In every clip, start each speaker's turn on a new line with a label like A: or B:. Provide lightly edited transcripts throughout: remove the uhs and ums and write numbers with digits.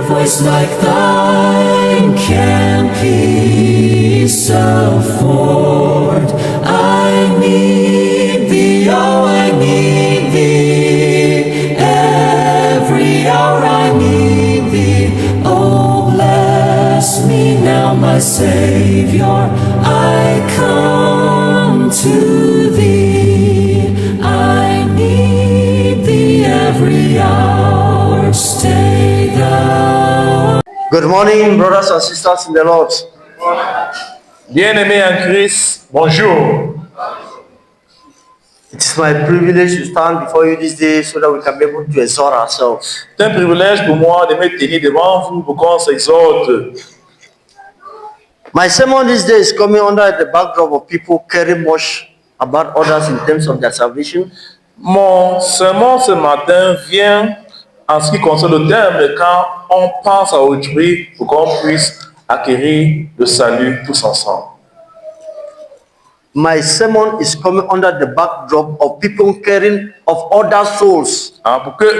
A: voice like thine can peace afford. I need thee, oh, I need thee. Every hour I need thee. Oh, bless me now, my Savior. I come to thee. I need thee every hour. Stay thou.
B: Good morning, brothers and sisters in the Lord.
C: Bien-aimés en Christ, bonjour.
B: It is my privilege to stand before you this day so that we can be able to exhort ourselves.
C: C'est un privilège pour moi de me tenir devant vous pour qu'on s'exhorte.
B: My sermon this day is coming under the backdrop of people caring much about others in terms of their salvation.
C: Mon sermon ce matin vient en ce qui concerne le terme quand on pense à autrui pour qu'on puisse acquérir le salut tous ensemble.
B: My sermon is coming under the backdrop of people caring of other souls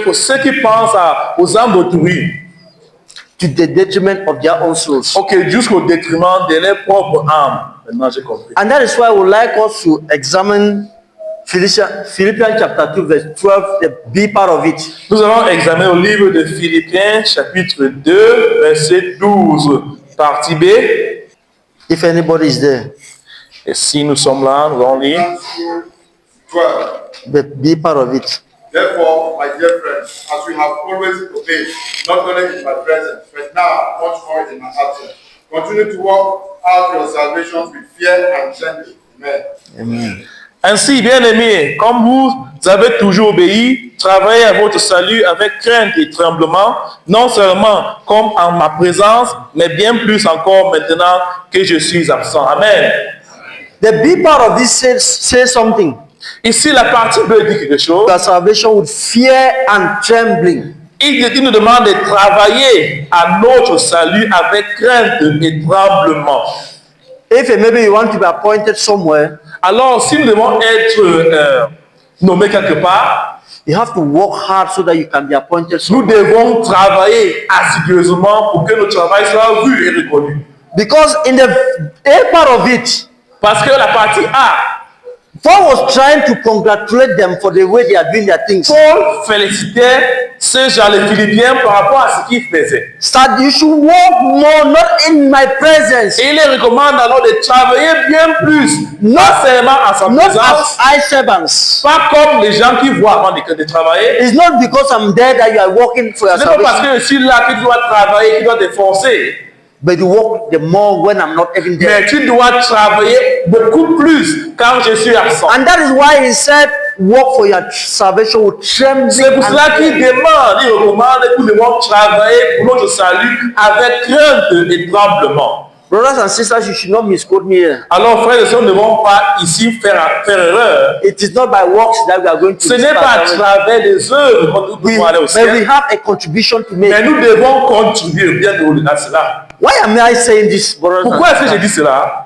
C: Pour ceux qui pensent aux âmes d'autrui,
B: to the detriment of their own souls.
C: ok, jusqu'au détriment de leur propre âme. Maintenant j'ai compris.
B: And that is why I would like us to examine Philippians chapter 2 verse 12, the B part of it.
C: Nous allons examiner le livre de Philippiens chapitre 2 verset 12 partie B.
B: If anybody is there.
C: Et si nous sommes là, nous allons lire.
D: 12.
B: The B part of it.
D: Therefore, my dear friends, as we have always obeyed, not only in my presence, but now much more in my absence, continue to work out your salvation with fear and trembling. Amen.
B: Amen.
C: Ainsi, bien-aimés, comme vous avez toujours obéi, travaillez à votre salut avec crainte et tremblement, non seulement comme en ma présence, mais bien plus encore maintenant que je suis absent. Amen.
B: The B part of this says something.
C: Ici, la partie B dit quelque chose.
B: Your salvation with fear and trembling.
C: Il nous demande de travailler à notre salut avec crainte et tremblement.
B: If maybe you want to be appointed somewhere,
C: Alors, si nous devons être nommés quelque part,
B: you have to work hard so that you can be appointed
C: nous
B: somewhere.
C: devons travailler assidueusement pour que notre travail soit vu et reconnu.
B: Because in the A part of it,
C: Parce que la partie A,
B: Paul was trying to congratulate them for the way they are doing their things.
C: Paul félicitait ces gens, les Philippiens, par rapport à ce qu'ils faisaient.
B: That you should work more, not in my presence,
C: Et il les recommande alors de travailler bien plus, pas seulement à sa
B: not
C: présence,
B: as eye servants.
C: pas comme les gens qui voient avant de travailler.
B: It's not because I'm there that you are working for your
C: Ce n'est pas parce
B: salvation,
C: que je suis là que tu dois travailler, que tu dois te forcer.
B: but you work the more when I'm not even there.
C: Mais tu dois travailler beaucoup plus quand je suis absent.
B: And that is why he said, work for your salvation with trembling.
C: C'est pour
B: and
C: cela
B: fear.
C: qu'il demande, il recommande que nous devons travailler pour notre salut avec crainte et tremblement.
B: Brothers and sisters, you should not misquote me here.
C: Alors, frères et sœurs, nous ne devons pas ici faire erreur.
B: It is not by works that we are going to
C: Ce n'est pas à
B: receive.
C: travers des œuvres que nous devons aller au
B: But we
C: ciel,
B: have a contribution to
C: mais
B: make.
C: nous devons contribuer bien au-delà de cela.
B: Why am I saying this, brothers and
C: Pourquoi est-ce que j'ai
B: sisters?
C: dit cela?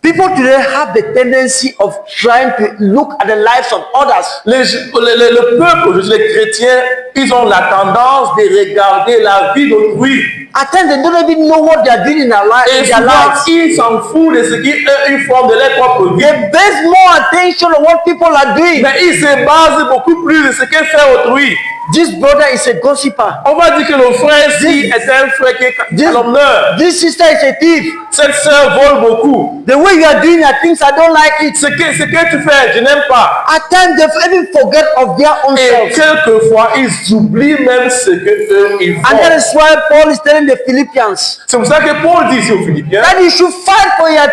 B: People today have the tendency of trying to look at the lives of others.
C: Le peuple, aujourd'hui, les chrétiens, ils ont la tendance de regarder la vie d'autrui.
B: At times they don't even know what they are doing in their,
C: Et
B: in their
C: souvent,
B: lives.
C: ils s'en foutent de ce qu'ils font de leur propre vie.
B: They base more attention on what people are doing.
C: Mais ils se basent beaucoup plus de ce que fait autrui.
B: This brother is a gossiper.
C: On va dire que le frère-ci est un frère qui est calomnieur.
B: This sister is a thief.
C: Cette sœur vole beaucoup.
B: The way you are doing your things, I don't like it.
C: Ce que tu fais, je n'aime pas.
B: At times they even forget of their own
C: Et
B: selves.
C: quelquefois, ils oublient même ce que eux ils
B: And that
C: font.
B: is why Paul is telling the Philippians
C: C'est pour ça que Paul dit ici aux Philippiens
B: that you should fight for your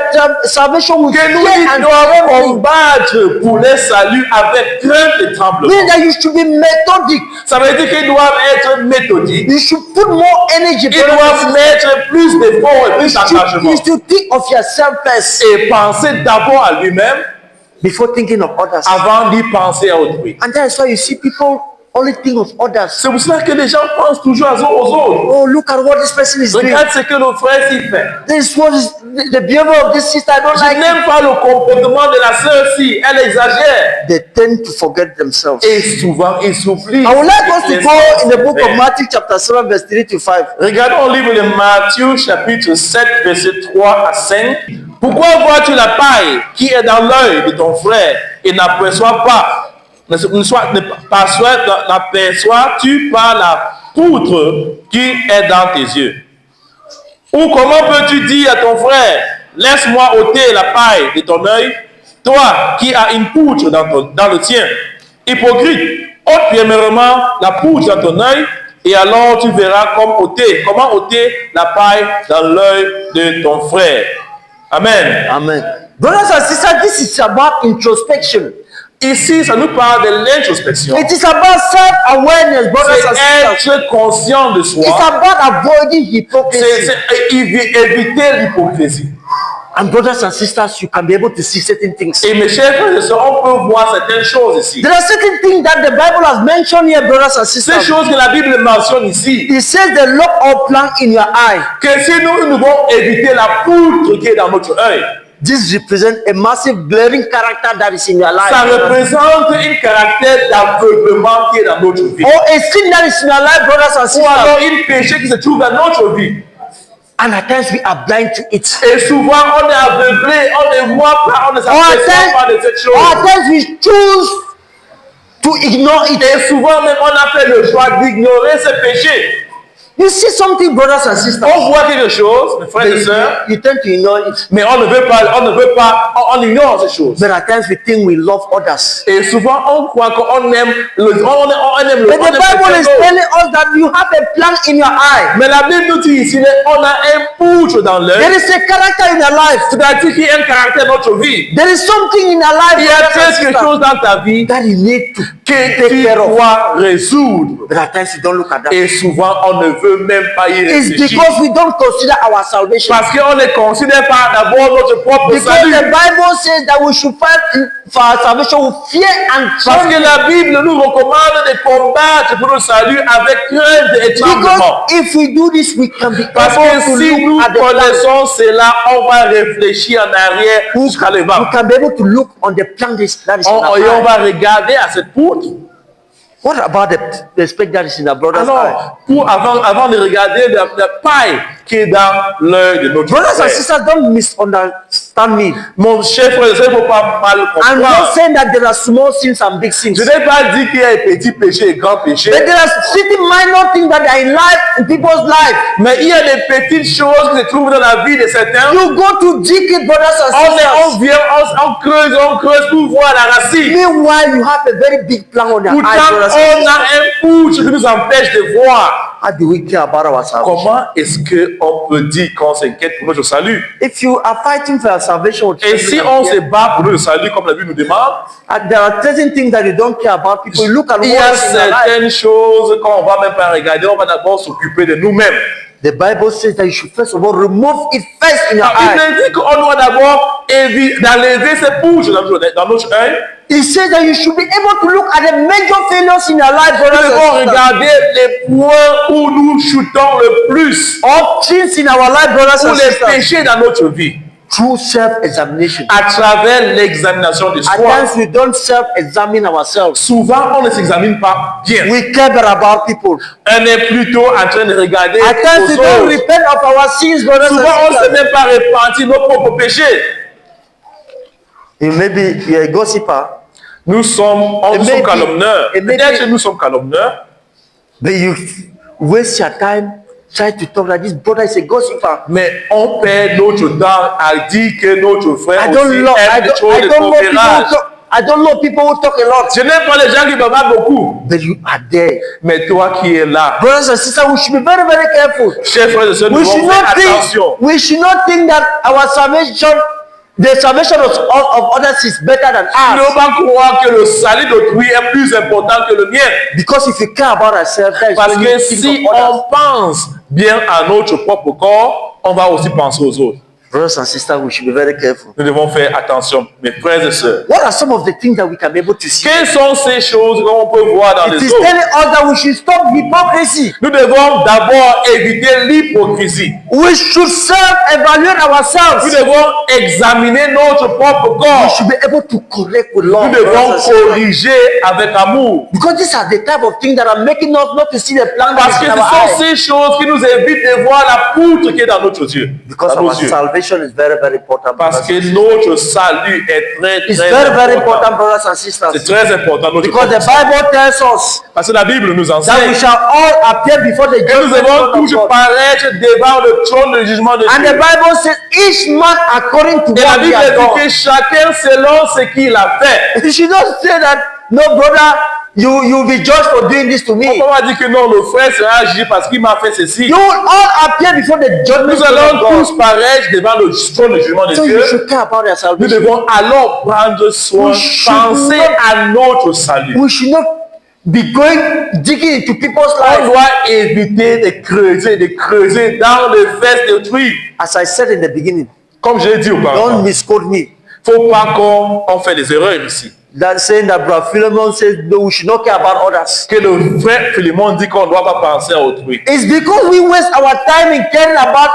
B: salvation with
C: que nous
B: fear and
C: devons
B: trembling.
C: combattre pour les saluts avec crainte et tremblement.
B: Meaning that you should be methodic.
C: Ça veut dire qu'ils doivent être méthodiques.
B: You should put more energy.
C: Ils doivent mettre plus d'efforts et plus d'engagement.
B: You should think of yourself first
C: Et penser d'abord à lui-même
B: before thinking of others.
C: avant d'y penser à autrui.
B: And that is why you see people only think of others.
C: C'est pour cela que les gens pensent toujours aux autres.
B: Oh, look at what this person is doing.
C: Regarde ce que le frère s'y fait.
B: This is what the behavior of this sister, I don't
C: Je
B: like it.
C: n'aime pas le comportement de la sœur-ci. Elle exagère.
B: They tend to forget themselves.
C: Et souvent, ils s'oublient.
B: I would like us to go in the book of Matthew chapter 7 verse 3 to 5.
C: Regardons le livre de Matthieu, chapitre 7, verset 3 à 5. Pourquoi vois-tu la paille qui est dans l'œil de ton frère et n'aperçois-tu pas la poutre qui est dans tes yeux? Ou comment peux-tu dire à ton frère, laisse-moi ôter la paille de ton œil, toi qui as une poutre dans le tien? Hypocrite, ôte premièrement la poutre dans ton œil, et alors tu verras comment ôter la paille dans l'œil de ton frère. Amen.
B: Amen. Brothers and sisters, this is about introspection.
C: Ici, ça nous parle de l'introspection.
B: It is about self-awareness, brothers and sisters.
C: C'est être conscient de soi.
B: It's about avoiding hypocrisy.
C: C'est éviter l'hypocrisie.
B: And brothers and sisters, you can be able to see certain things.
C: Et mes chers frères et sœurs, on peut voir certaines choses ici.
B: There are certain things that the Bible has mentioned here, brothers and
C: Ces
B: sisters.
C: choses que la Bible mentionne ici.
B: It says the lock or plank in your eye.
C: Que si nous devons éviter la poutre qui est dans notre œil.
B: This represents a massive glaring character that is in your life.
C: Ça représente un caractère d'aveuglement qui est dans notre vie.
B: Or a sin that is in your life, brothers and
C: Ou alors
B: sisters.
C: un péché qui se trouve dans notre vie.
B: And at times we are blind to it.
C: Et souvent on est aveuglé, on ne voit pas, on ne s'aperçoit pas de cette chose.
B: Or at times we choose to ignore it.
C: Et souvent même on a fait le choix d'ignorer ce péché.
B: You see something, brothers and sisters,
C: On voit quelque chose, mes frères et sœurs,
B: you tend to ignore it.
C: mais on ignore ces choses.
B: But at times we think we love others.
C: Et souvent on croit qu'on aime
B: But the Bible is telling us that you have a plank in your eye.
C: Mais la Bible nous dit ici, on a un poutre dans
B: There
C: l'œil.
B: is a character in your life.
C: C'est-à-dire qu'il y a un caractère dans notre vie.
B: There is something in your life,
C: Il y a
B: brothers and
C: quelque
B: sisters,
C: chose dans ta vie
B: that you need to
C: que
B: take
C: tu
B: care of.
C: dois résoudre.
B: But at times you don't look at that.
C: Et souvent, on ne veut même pas y
B: It's
C: réfléchir.
B: because we don't consider our salvation.
C: Parce qu'on ne considère pas d'abord notre propre
B: Because
C: salut.
B: the Bible says that we should fight for our salvation with fear and
C: Parce que
B: trembling.
C: la Bible nous recommande de combattre pour le salut avec crainte et tremblement.
B: Because if we do this, we can be
C: Parce
B: able
C: que
B: to
C: si nous
B: look at the plan.
C: connaissons cela, on va réfléchir en arrière jusqu'à
B: We
C: l'avant.
B: can be able to look on the plan that is in our
C: Et on
B: eye.
C: va regarder à cette poutre.
B: What about the speck that is in our brother's eye?
C: Alors, avant de regarder la paille qui est dans l'œil de notre
B: Brothers and
C: frère.
B: sisters, don't misunderstand me.
C: Mon cher frère, il ne faut pas mal
B: I'm not
C: comprendre.
B: saying that there are small sins and big sins.
C: Je n'ai pas dit qu'il y a un petit péché et grand péché.
B: But there are certain minor things that are in life, in people's life.
C: Mais il y a des petites choses qui se trouvent dans la vie de certains.
B: You go to dig it, brothers and
C: On
B: sisters.
C: vient, on creuse pour voir la racine.
B: Meanwhile, you have a very big plan on your
C: Pourtant,
B: eye, brothers and
C: on
B: sisters.
C: a un poutre qui nous empêche de voir.
B: How do we care about our salvation?
C: Comment est-ce qu'on peut dire qu'on s'inquiète pour notre salut?
B: If you are fighting for your salvation, with
C: Et si
B: trembling
C: on
B: and
C: se
B: fear,
C: bat pour notre salut, comme la Bible nous demande,
B: there are certain things that you don't care about. People you look at
C: il y a
B: what is in your life.
C: certaines choses qu'on va même pas regarder, on va d'abord s'occuper de nous-mêmes.
B: The Bible says that you should first of all remove it first in your
C: Il
B: eye.
C: dit qu'on doit d'abord enlever ces poutres dans notre œil.
B: It says that you should be able to look at the major failures in your life,
C: Nous
B: brothers
C: devons
B: and sisters.
C: regarder les points où nous shootons le plus,
B: All things in our life, brothers
C: ou
B: and
C: les
B: sisters,
C: péchés dans notre vie,
B: through self-examination.
C: à travers l'examination de
B: At
C: soi.
B: times we don't self-examine ourselves.
C: Souvent, on ne s'examine pas bien.
B: We care about people.
C: On est plutôt en train de regarder
B: At times we
C: aux
B: don't
C: autres.
B: repent of our sins, brothers
C: Souvent, on
B: and
C: ne sait
B: sisters.
C: même pas repentir nos propres péchés.
B: Maybe you're a gossiper,
C: Nous sommes
B: maybe-
C: calomnieurs.
B: et maybe-
C: Peut-être que nous sommes calomnieurs,
B: but you waste your time trying to talk like this brother is a gossiper.
C: mais on perd notre temps à dire que notre frère
B: I don't
C: aussi
B: know. I
C: aime des
B: don't,
C: choses
B: I
C: de
B: don't know people who
C: commérage.
B: talk. I don't know people who talk a lot.
C: Je n'aime pas les gens qui parlent beaucoup,
B: But you are there.
C: mais toi qui es là,
B: Brothers and sisters, we should be very, very careful.
C: chers frères et sœurs, nous
B: We
C: devons
B: should
C: faire
B: not think.
C: attention.
B: We should not think that our salvation, the salvation of others, is better than
C: Nous ne
B: ours.
C: devons pas croire que le salut d'autrui est plus important que le mien.
B: Because if we care about ourselves, that is
C: Parce
B: when
C: que
B: you think
C: si
B: of others.
C: on pense bien à notre propre corps, on va aussi penser aux autres.
B: Brothers and sisters, we should be very careful.
C: Nous devons faire attention, mes frères et sœurs.
B: What are some of the things that we can be able to see?
C: Quelles sont ces choses qu'on peut voir dans
B: It
C: les
B: is
C: autres?
B: telling us that we should stop hypocrisy.
C: Nous devons d'abord éviter l'hypocrisie.
B: We should self-evaluate
C: Nous
B: ourselves.
C: devons examiner notre propre
B: We
C: corps.
B: should be able to correct with
C: Nous
B: love.
C: devons
B: brothers and sisters.
C: corriger avec amour.
B: Because these are the type of things that are making us not to see the plan that
C: Parce
B: is
C: que
B: in
C: ce
B: our
C: sont
B: eyes.
C: ces choses qui nous évitent de voir la poutre qui est dans notre yeux.
B: Because
C: Dans nos
B: our
C: yeux.
B: salvation is very, very important.
C: Parce
B: brothers and
C: que
B: sisters.
C: notre salut est très,
B: It's
C: très
B: very, very
C: important.
B: important, brothers and
C: C'est
B: sisters.
C: très important. Notre
B: Because the
C: salut.
B: Bible tells us
C: Parce que la Bible nous
B: that we
C: enseigne
B: shall all appear before the
C: que nous
B: judgment
C: devons
B: of
C: toujours
B: God.
C: paraître devant le trône de jugement de
B: And the
C: Dieu.
B: Bible says each man according to
C: Et la
B: what he
C: Bible
B: has
C: dit
B: done.
C: que chacun selon ce qu'il a fait.
B: You should not say that, no, brother, you'll be judged for doing this to
C: On
B: me.
C: ne peut pas dire que non, le frère sera jugé parce qu'il m'a fait ceci.
B: You will all appear before the judgment
C: Nous
B: of
C: allons
B: God.
C: tous paraître devant le trône de jugement de
B: So
C: Dieu.
B: you should care about your
C: Nous
B: salvation.
C: devons alors prendre soin,
B: We should
C: penser
B: not-
C: à notre salut.
B: We should not be going digging into people's
C: On
B: lives.
C: doit éviter de creuser dans les fesses d'autrui.
B: As I said in the beginning,
C: Comme je l'ai dit
B: don't
C: auparavant,
B: misquote me.
C: il ne faut pas qu'on fait des erreurs ici.
B: That saying that Brother Philemon says no, we should not care about others.
C: Que le frère Philémon dit qu'on ne doit pas penser à autrui.
B: It's because we waste our time in caring about,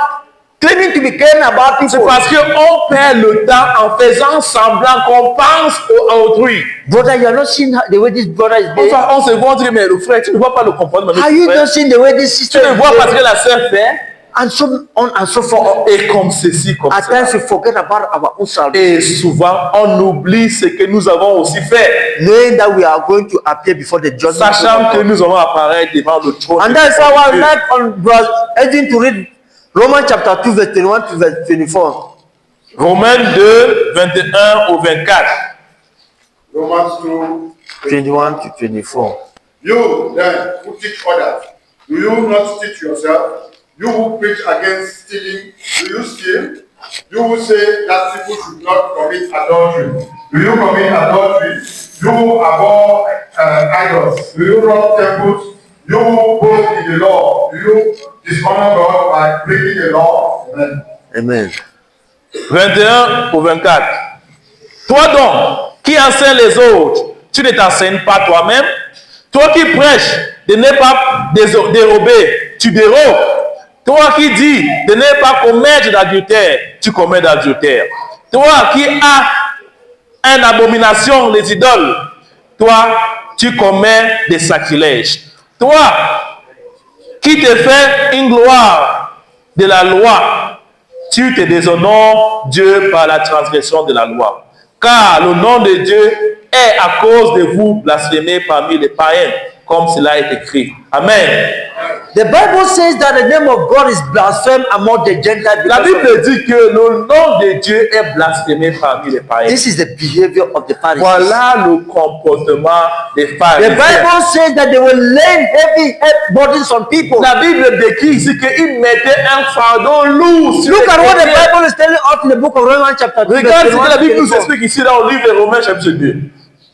B: claiming to be caring about
C: C'est
B: people.
C: parce qu'on perd le temps en faisant semblant qu'on pense à autrui.
B: Brother, you are not seeing the way this brother is behaving.
C: Enfin, on se voit dire, mais le frère, tu ne vois pas le comportement de
B: Are
C: notre
B: you
C: frère.
B: not seeing the way this
C: Tu
B: sister
C: ne
B: is
C: vois pas ce
B: behaving?
C: que la sœur fait.
B: And so on and so forth.
C: Et comme ceci, comme
B: At
C: cela.
B: times we forget about our own salvation,
C: Et souvent, on oublie ce que nous avons aussi fait,
B: knowing that we are going to appear before the judgment.
C: sachant
B: of
C: que
B: God.
C: nous allons apparaître devant le trône.
B: And
C: de
B: that's how I
C: Dieu.
B: like on Brother Edwin to read Romans chapter 2, verse 21 to verse 24.
C: Romains 2, 21 au 24.
D: Romans 2.
B: 21 to 24.
D: You then who teach others, do you not teach yourself? You who preach against stealing, do you steal? You who say that people should not commit adultery, do you commit adultery? You who abhor idols, do you rob temples? You who boast in the law, do you dishonor God by breaking the law? Amen.
B: Amen.
C: 21 au 24. Toi donc, qui enseigne les autres, tu ne t'enseignes pas toi-même. Toi qui prêches de ne pas dérober, tu dérobes. Toi qui dis de ne pas commettre d'adultère, tu commets d'adultère. Toi qui as une abomination les idoles, toi tu commets des sacrilèges. Toi qui te fais une gloire de la loi, tu te déshonores Dieu par la transgression de la loi. Car le nom de Dieu est à cause de vous blasphémé parmi les païens, comme cela est écrit. Amen.
B: The Bible says that the name of God is blasphemed among the Gentiles.
C: La
B: because of-
C: Bible dit que le nom de Dieu est blasphémé parmi les païens.
B: This is the behavior of the Pharisees.
C: Voilà le comportement des
B: The
C: pharisiens.
B: Bible says that they will lay heavy burdens on people.
C: La Bible décrit ici qu'ils mettaient un fardeau lourd sur
B: Look
C: les
B: at what the
C: chrétiens.
B: Bible is telling us in the book of Romans chapter 2.
C: Regarde ce que la Bible nous
B: 24.
C: explique ici dans le livre de Romains chapitre 2.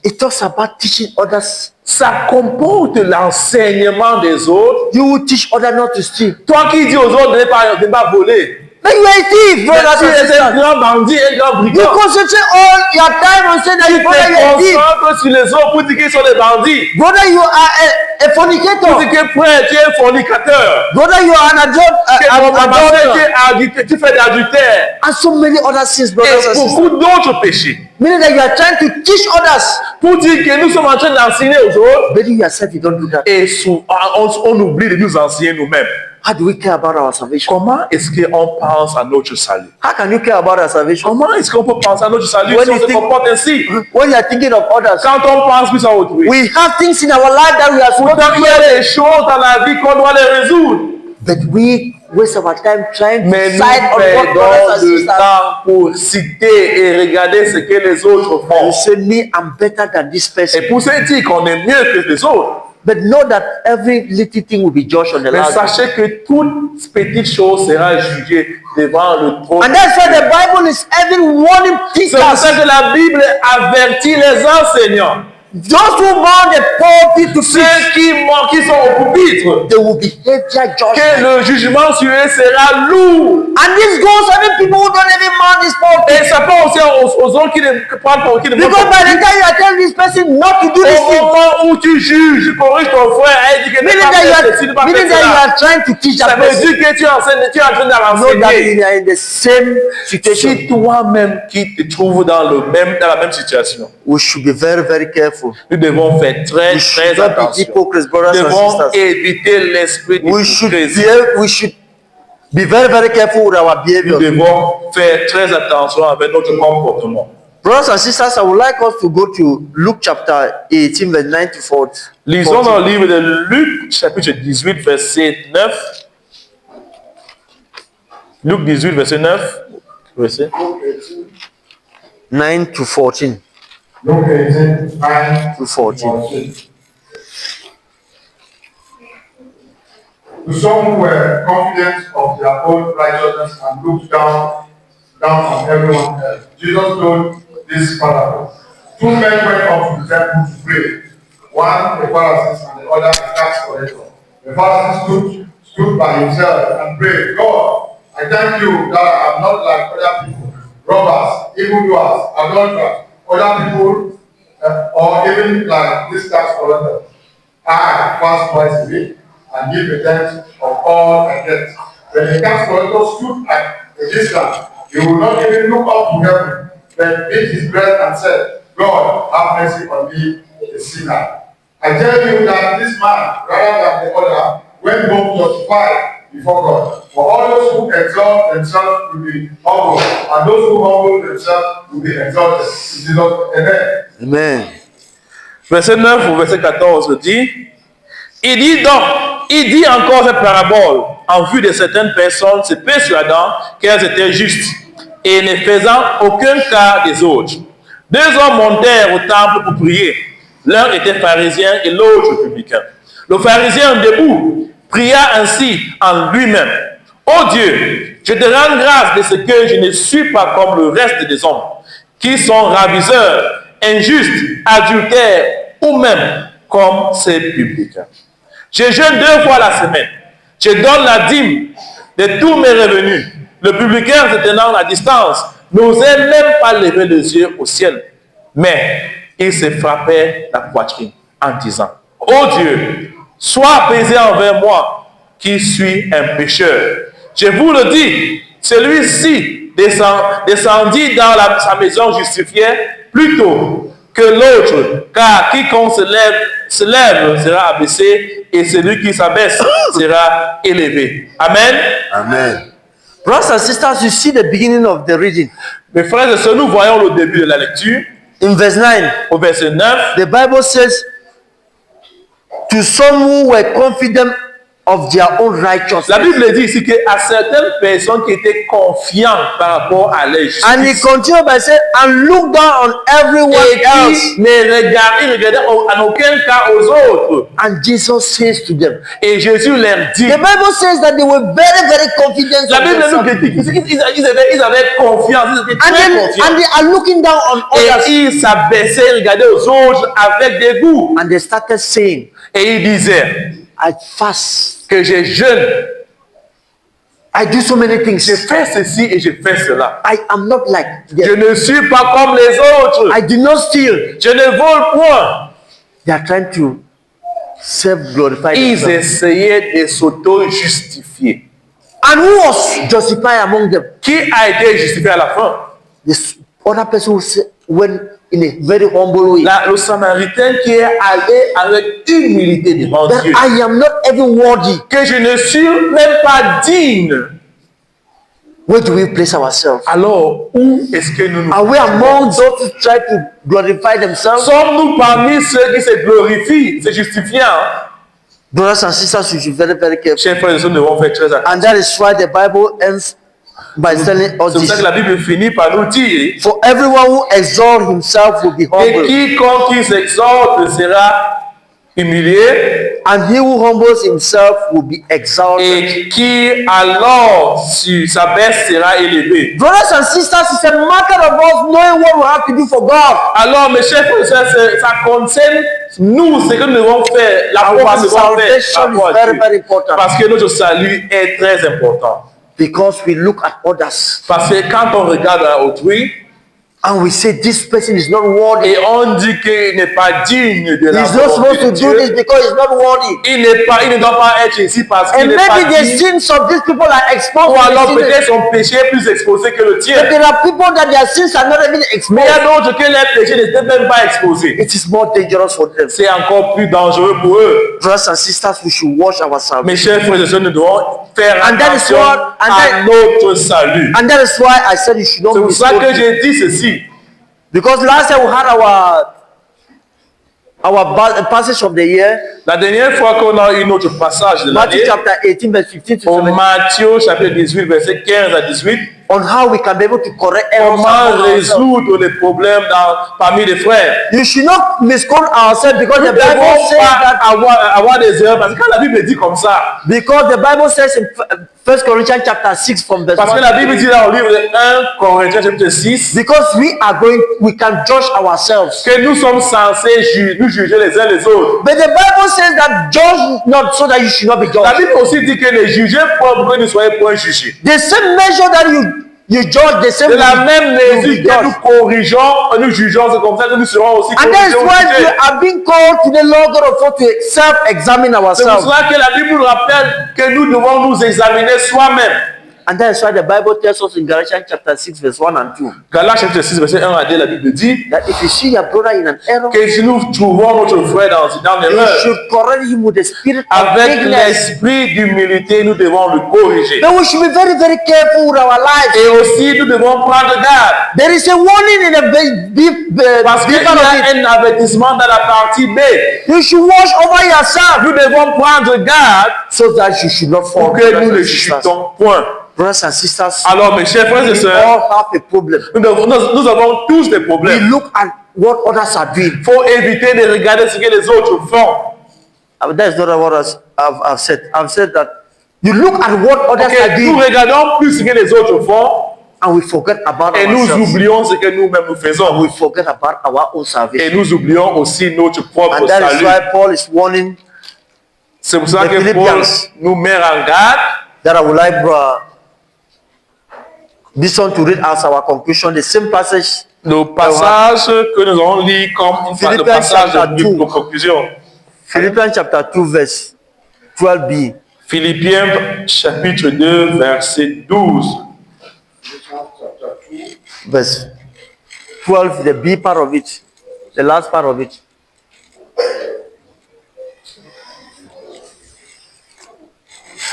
B: It talks about teaching others.
C: Ça comporte l'enseignement des autres.
B: You will teach others not to steal.
C: Toi qui dis aux autres de ne pas voler.
B: But you are a thief,
C: Mais
B: brothers
C: tu
B: and
C: es un
B: sisters.
C: grand bandit, un grand
B: You
C: brigand.
B: concentrate all your time on saying that
C: Tu
B: you brother, you are a
C: te
B: thief.
C: concentres sur les autres pour dire qu'ils sont des bandits.
B: Brother, you are a
C: Pour
B: fornicator.
C: dire que frère, tu es un fornicateur.
B: Brother, you are an adulterer.
C: Tu fais de l'adultère.
B: And so many other sins, brothers
C: Et
B: and sisters.
C: beaucoup d'autres péchés.
B: Meaning that you are trying to teach others.
C: Pour dire que nous sommes en train d'enseigner aux autres.
B: But you yourself, you don't do that.
C: Et on oublie de nous enseigner nous-mêmes.
B: How do we care about our salvation?
C: Comment est-ce qu'on pense à notre salut?
B: How can you care about our salvation
C: Comment est-ce qu'on peut penser à notre salut
B: When
C: si on
B: you
C: se
B: think-
C: comporte ainsi?
B: when you are thinking of others?
C: Quand on pense plus à autrui.
B: We have things in our life that we are supposed
C: Pourtant,
B: to
C: il y a
B: do,
C: des choses dans la vie qu'on doit les résoudre.
B: but we waste our time trying to
C: Mais nous
B: decide on what brothers
C: perdons
B: and
C: le
B: sisters.
C: temps pour citer et regarder ce que les autres
B: You
C: font.
B: say, me, I'm better than this person.
C: Et pour se dire qu'on est mieux que les autres.
B: But know that every little thing will be judged on the
C: Mais
B: last day.
C: sachez que toute petite chose sera jugée devant le trône.
B: And that's why the Bible is even warning
C: C'est pour ça
B: teachers.
C: que la Bible avertit les enseignants.
B: Those who mount the pulpit to
C: ceux
B: preach,
C: qui sont au pupitre,
B: they will be heavier
C: que
B: judgment.
C: le jugement sur eux sera lourd.
B: And this goes even people who don't even mount this pulpit.
C: Et ça peut aussi aux autres qui ne prennent pas, qui ne
B: Because by the time you are telling this person not to do this
C: au
B: thing,
C: moment où tu juges, tu corriges ton frère, et dit que ne
B: meaning
C: pas
B: that
C: faire ceci, ne pas faire
B: you
C: cela.
B: are trying to teach
C: Ça
B: that
C: veut
B: person.
C: dire que tu es en train de
B: Know that
C: l'enseigner.
B: you are in the same situation.
C: Si toi-même qui te trouves dans la même situation,
B: We should be very, very careful.
C: nous devons faire très,
B: We should
C: très
B: not be
C: attention.
B: hypocrites,
C: Nous
B: brothers and
C: devons
B: sisters.
C: éviter l'esprit
B: We should
C: d'hypocrisie.
B: be very, very careful with our
C: Nous
B: behavior.
C: devons faire très attention avec notre comportement.
B: Brothers and sisters, I would like us to go to Luke chapter 18, verse 9 to 40.
C: Lisons dans le livre de Luc, chapitre 18, verset 9. Luc 18, verset 9. Verset.
B: 9 to 14.
D: Luke 18, 9
B: to 14.
D: To some who were confident of their own righteousness and looked down on everyone else, Jesus told this parable. Two men went up to the temple to pray. One a Pharisee and the other a tax collector. The Pharisee stood by himself and prayed, God, I thank you that I am not like other people, robbers, evildoers, adulterers, other people, or even like this tax collector. I fast twice a week and give a tenth of all I get. When the tax collector stood at a distance, he would not even look up to heaven, but beat his breast and said, God, have mercy on me, a sinner. I tell you that this man, rather than the other, went home justified before God. For all those who exalt themselves will be humbled, and those who humble themselves will be exalted. Amen.
B: Amen.
C: Verset 9 au verset 14 dit, il dit encore cette parabole en vue de certaines personnes se persuadant qu'elles étaient justes et ne faisant aucun cas des autres. Deux hommes montèrent au temple pour prier. L'un était pharisien et l'autre publicain. Le pharisien debout pria ainsi en lui-même. Ô Dieu, je te rends grâce de ce que je ne suis pas comme le reste des hommes, qui sont ravisseurs, injustes, adultères ou même comme ces publicains. Je jeûne 2 fois la semaine. Je donne la dîme de tous mes revenus. Le publicain, se tenant à distance, n'osait même pas lever les yeux au ciel. Mais il se frappait la poitrine en disant, ô Dieu, sois apaisé envers moi, qui suis un pécheur. Je vous le dis, celui-ci descendit dans sa maison justifiée plutôt que l'autre, car quiconque se lève sera abaissé, et celui qui s'abaisse sera élevé. Amen.
B: Amen. Brothers and sisters, you see the beginning of the reading.
C: Mes frères et sœurs, nous voyons le début de la lecture.
B: In verse 9,
C: Au verset 9,
B: the Bible says, to some who were confident of their own righteousness.
C: la Bible dit ici qu'à certaines personnes qui étaient confiantes par rapport à leur
B: And he
C: justice,
B: continued by saying, and look down on everyone
C: et
B: else.
C: qui ne regardaient en aucun cas aux autres.
B: And Jesus says to them,
C: Et Jésus leur dit,
B: the Bible says that they were very, very confident
C: la
B: of
C: Bible nous
B: themselves.
C: dit qu'ils avaient confiance, ils étaient
B: And
C: très
B: then,
C: confiants.
B: and they are looking down on
C: Et
B: others.
C: ils s'abaissaient, regardaient aux autres avec dégoût.
B: And they started saying,
C: Et ils disaient
B: I fast.
C: que je jeûne,
B: I do so many
C: je
B: things.
C: fais ceci et je fais cela.
B: I am not like
C: Je
B: them.
C: ne suis pas comme les autres.
B: I did not steal.
C: Je ne vole point.
B: They are trying to self-glorify
C: Ils
B: themselves.
C: essayaient de s'auto-justifier.
B: And who was justified among them?
C: Qui a été justifié à la fin?
B: This other person who went in a very humble way.
C: Le Samaritain qui est allé avec humilité devant
B: That
C: Dieu.
B: I am not even worthy.
C: Que je ne suis même pas digne.
B: Where do we place ourselves?
C: Alors, où est-ce que nous nous
B: Are we among those who try to glorify themselves?
C: sommes-nous parmi ceux qui se glorifient, se justifiant?
B: Brothers and sisters, we should be very, very careful.
C: Chers frères et sœurs, nous devons faire très attention.
B: And that is why the Bible ends by telling us
C: C'est pour ça
B: this.
C: que la Bible finit par nous dire,
B: For everyone who exalts himself will be
C: et
B: humble.
C: quiconque qui s'exhorte sera humilié,
B: and he who humbles himself will be exalted.
C: et qui alors sur sa baisse sera élevé.
B: Brothers and sisters, it's a matter of us knowing what we have to do for God.
C: Alors, mes chers frères et sœurs, ça concerne nous, ce que nous devons faire, la
B: Our
C: foi que nous devons faire
B: salvation
C: par rapport
B: is
C: à
B: very,
C: Dieu.
B: very important.
C: Parce que notre salut est très important.
B: Because we look at others
C: Parce que quand on regarde à autrui,
B: and we say this person is not worthy.
C: et on dit qu'il n'est pas digne de la
B: He's not supposed
C: volonté
B: to
C: de
B: do this
C: Dieu,
B: because he's not worthy.
C: il ne doit pas être ici parce qu'il
B: And
C: n'est pas
B: maybe the
C: digne.
B: sins of these people are exposed.
C: Ou
B: to the
C: alors
B: sinners.
C: peut-être son péché est plus exposé que le tien.
B: But there are people that their sins are not even
C: Mais il y
B: exposed.
C: a d'autres que leurs péchés n'étaient même pas exposés.
B: It is more dangerous for them.
C: C'est encore plus dangereux pour eux.
B: Brothers and sisters, we should watch ourselves.
C: Mes chers frères et sœurs, nous devons faire
B: And that is
C: attention
B: what- and
C: à notre salut.
B: And that is why I said you should not
C: C'est pour ça que
B: misquote.
C: j'ai dit ceci.
B: Because last time we had our passage of the year,
C: La dernière fois qu'on a eu notre passage de
B: Matthew
C: l'année,
B: chapter 18, verse 15 to
C: au
B: 17,
C: Matthieu chapitre 18, verset 15 à 18,
B: on how we can be able to correct errors
C: comment
B: among ourselves.
C: résoudre les problèmes parmi les frères.
B: You should not misquote ourselves because
C: Nous
B: the
C: ne
B: Bible
C: devons
B: says
C: pas
B: that.
C: avoir des erreurs, parce que quand la Bible dit comme ça,
B: Because the Bible says in 1 Corinthians chapter 6 from verse
C: parce que
B: 1.
C: la Bible dit dans le livre de 1 Corinthiens chapitre 6,
B: Because we can judge ourselves.
C: que nous sommes censés nous juger les uns les autres.
B: But the Bible says that judge not so that you should not be
C: La
B: judged.
C: Bible aussi dit que ne jugez pas pour que ne soyez point jugés.
B: The same measure that you judge, the same
C: De la
B: you
C: même
B: will be
C: mesure que nous
B: judged.
C: corrigeons, nous jugeons, c'est comme ça que nous serons aussi
B: And that is
C: corrigés ou
B: why we
C: jugés.
B: are being called to the Lord God of hosts to self-examine
C: C'est pour
B: ourselves.
C: cela que la Bible nous rappelle que nous devons nous examiner soi-même.
B: And that is why the Bible tells us in Galatians chapter 6 verse 1 and 2
C: Galates chapitre 6, verset 1 à 2, la Bible dit
B: that if you see your brother in an error,
C: que si nous trouvons notre frère dans
B: you
C: l'erreur,
B: should correct him with the spirit of
C: avec
B: meekness.
C: l'esprit d'humilité, nous devons le corriger.
B: But we should be very, very careful with our lives.
C: Et aussi, nous devons prendre garde.
B: There is a warning in the
C: Parce qu'il y
B: part of
C: a
B: it.
C: un avertissement dans la partie B.
B: You should watch over yourself
C: Nous devons prendre garde
B: so that you should not fall.
C: pour que nous
B: Brothers
C: ne
B: and sisters.
C: chutons point.
B: Brothers and sisters,
C: Alors, mes chers frères et
B: we
C: sœurs,
B: all have a problem.
C: nous avons tous des
B: We
C: problèmes.
B: look at what others are doing.
C: Il faut éviter de regarder ce que les autres font.
B: That is not what I've said. I've said that you look at what others
C: Ok,
B: are
C: nous
B: doing
C: regardons plus ce que les autres font
B: and we forget about
C: et nous
B: ourselves.
C: oublions ce que nous-mêmes nous faisons.
B: We forget about our own
C: Et
B: salvation.
C: nous oublions aussi notre propre
B: And that is
C: salut.
B: why Paul is warning
C: C'est pour ça
B: the
C: que Paul
B: Philippians.
C: nous met en garde.
B: that I would like this one to read as our conclusion. The same passage,
C: Le passage que nous allons lire comme le
B: Philippians
C: passage
B: chapter
C: de
B: 2.
C: nos conclusions.
B: Philippians chapter 2, verse 12b.
C: Philippiens chapitre 2, verset 12.
D: Chapter 2.
B: Verse 12, the B part of it, the last part of it.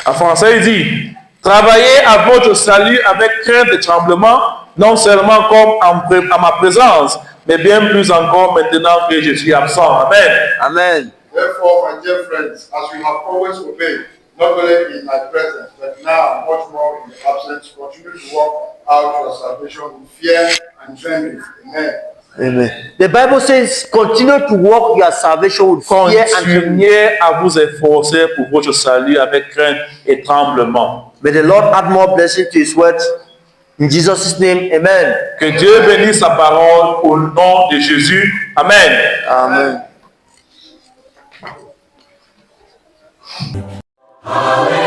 C: En français, il dit, travaillez à votre salut avec crainte et tremblement, non seulement comme à ma présence, mais bien plus encore maintenant que je suis absent. Amen.
B: Amen.
D: Therefore, my dear friends, as we have always obeyed, not only in my presence, but now much more in the absence, continue to work out your salvation with fear and trembling. Amen.
B: Amen. The Bible says, continue to work your salvation with fear and trembling.
C: Continuez à vous efforcer pour votre salut avec crainte et tremblement.
B: May the Lord add more blessing to his word. In Jesus' name, amen.
C: Que Dieu bénisse sa parole au nom de Jésus. Amen.
B: Amen.
A: Hallelujah.